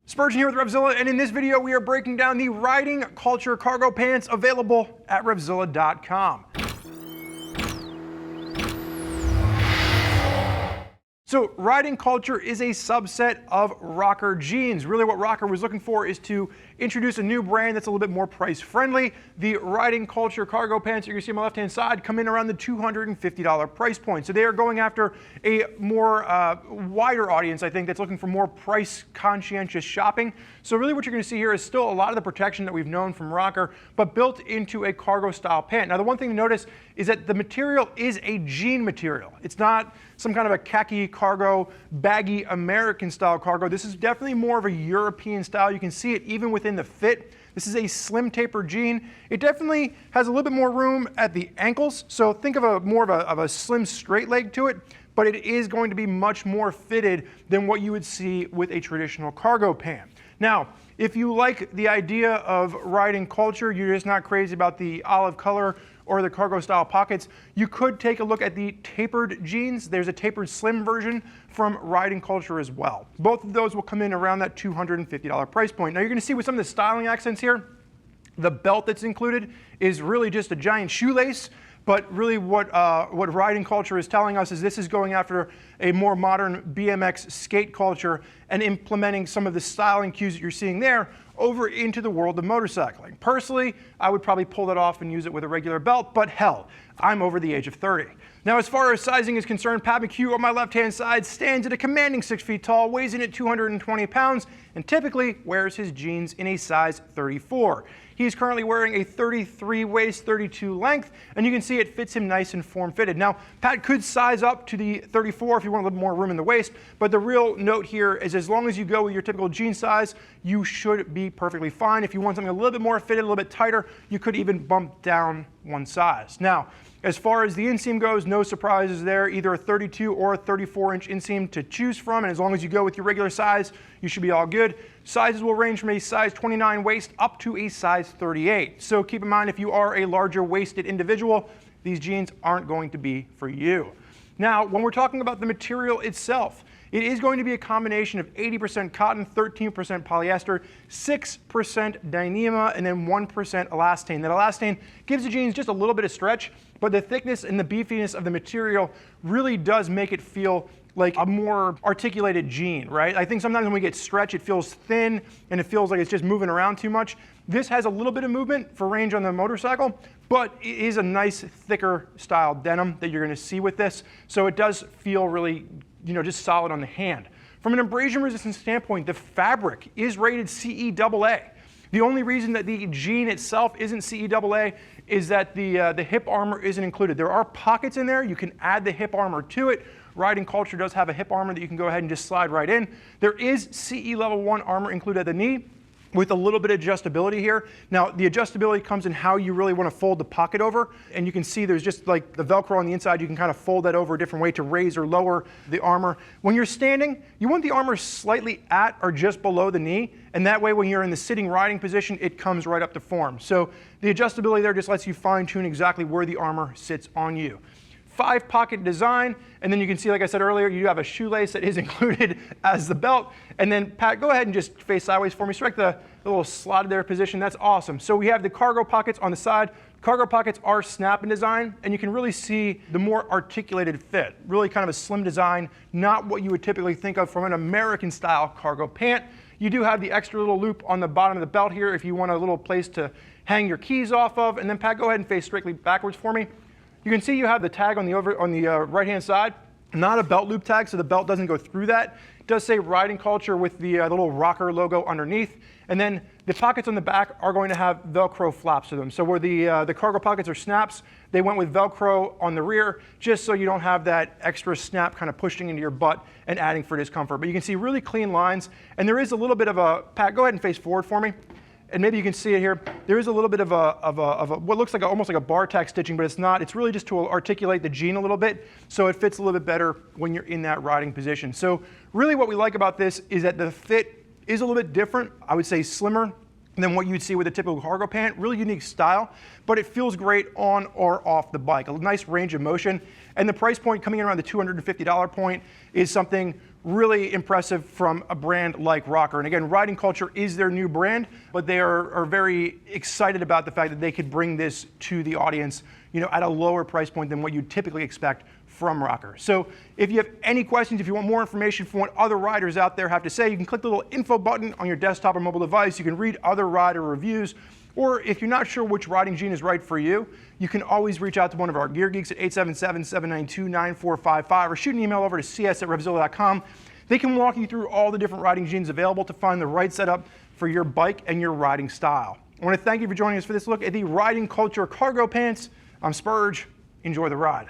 Spurgeon here with RevZilla, and in this video we are breaking down the riding culture cargo pants available at RevZilla.com. So riding culture is a subset of rocker jeans. Really what Rocker was looking for is to introduce a new brand that's a little bit more price friendly. The riding culture cargo pants you can see on my left hand side come in around the $250 price point. So they are going after a more wider audience, I think, that's looking for more price conscientious shopping. So really what you're going to see here is still a lot of the protection that we've known from Rocker, but built into a cargo style pant. Now the one thing to notice is that the material is a jean material. It's not some kind of a khaki cargo, baggy American style cargo. This is definitely more of a European style. You can see it even within the fit. This is a slim taper jean. It definitely has a little bit more room at the ankles. So think of more of a slim straight leg to it, but it is going to be much more fitted than what you would see with a traditional cargo pant. Now, if you like the idea of riding culture, you're just not crazy about the olive color or the cargo style pockets, you could take a look at the tapered jeans. There's a tapered slim version from riding culture as well. Both of those will come in around that $250 price point. Now you're gonna see with some of the styling accents here, the belt that's included is really just a giant shoelace. But really what riding culture is telling us is this is going after a more modern BMX skate culture and implementing some of the styling cues that you're seeing there over into the world of motorcycling. Personally, I would probably pull that off and use it with a regular belt, but hell, I'm over the age of 30. Now, as far as sizing is concerned, Pat McHugh on my left-hand side stands at a commanding 6 feet tall, weighs in at 220 pounds, and typically wears his jeans in a size 34. He's currently wearing a 33 waist, 32 length, and you can see it fits him nice and form-fitted. Now, Pat could size up to the 34 if you want a little more room in the waist, but the real note here is as long as you go with your typical jean size, you should be perfectly fine. If you want something a little bit more fitted, a little bit tighter, you could even bump down one size. Now, as far as the inseam goes, no surprises there, either a 32 or a 34-inch inseam to choose from, and as long as you go with your regular size, you should be all good. Sizes will range from a size 29 waist up to a size 38. So keep in mind, if you are a larger waisted individual, these jeans aren't going to be for you. Now, when we're talking about the material itself, it is going to be a combination of 80% cotton, 13% polyester, 6% Dyneema, and then 1% elastane. That elastane gives the jeans just a little bit of stretch, but the thickness and the beefiness of the material really does make it feel like a more articulated jean, right? I think sometimes when we get stretch, it feels thin and it feels like it's just moving around too much. This has a little bit of movement for range on the motorcycle, but it is a nice thicker style denim that you're gonna see with this. So it does feel really, just solid on the hand. From an abrasion resistance standpoint, the fabric is rated CE AA. The only reason that the jean itself isn't CE AA is that the hip armor isn't included. There are pockets in there. You can add the hip armor to it. Riding culture does have a hip armor that you can go ahead and just slide right in. There is CE level 1 armor included at the knee, with a little bit of adjustability here. Now, the adjustability comes in how you really want to fold the pocket over, and you can see there's just like the Velcro on the inside. You can kind of fold that over a different way to raise or lower the armor. When you're standing, you want the armor slightly at or just below the knee, and that way when you're in the sitting riding position, it comes right up to form. So the adjustability there just lets you fine-tune exactly where the armor sits on you. 5-pocket design, and then you can see, like I said earlier, you have a shoelace that is included as the belt. And then Pat, go ahead and just face sideways for me. Strike the little slotted there position. That's awesome. So we have the cargo pockets on the side. Cargo pockets are snap in design, and you can really see the more articulated fit. Really kind of a slim design, not what you would typically think of from an American style cargo pant. You do have the extra little loop on the bottom of the belt here if you want a little place to hang your keys off of. And then Pat, go ahead and face straight backwards for me. You can see you have the tag on the right-hand side, not a belt loop tag, so the belt doesn't go through that. It does say riding culture with the little rocker logo underneath. And then the pockets on the back are going to have Velcro flaps to them. So where the cargo pockets are snaps, they went with Velcro on the rear, just so you don't have that extra snap kind of pushing into your butt and adding for discomfort. But you can see really clean lines, and there is a little bit of a, Pat, go ahead and face forward for me. And maybe you can see it here. There is a little bit of what looks like almost like a bar tack stitching, but it's not. It's really just to articulate the jean a little bit, so it fits a little bit better when you're in that riding position. So really what we like about this is that the fit is a little bit different. I would say slimmer than what you'd see with a typical cargo pant. Really unique style, but it feels great on or off the bike. A nice range of motion. And the price point coming in around the $250 point is something really impressive from a brand like Rocker. And again, Riding Culture is their new brand, but they are very excited about the fact that they could bring this to the audience, at a lower price point than what you'd typically expect from Rocker. So if you have any questions, if you want more information from what other riders out there have to say, you can click the little info button on your desktop or mobile device. You can read other rider reviews. Or if you're not sure which riding jean is right for you, you can always reach out to one of our gear geeks at 877-792-9455 or shoot an email over to cs@RevZilla.com. They can walk you through all the different riding jeans available to find the right setup for your bike and your riding style. I want to thank you for joining us for this look at the Riding Culture cargo pants. I'm Spurge. Enjoy the ride.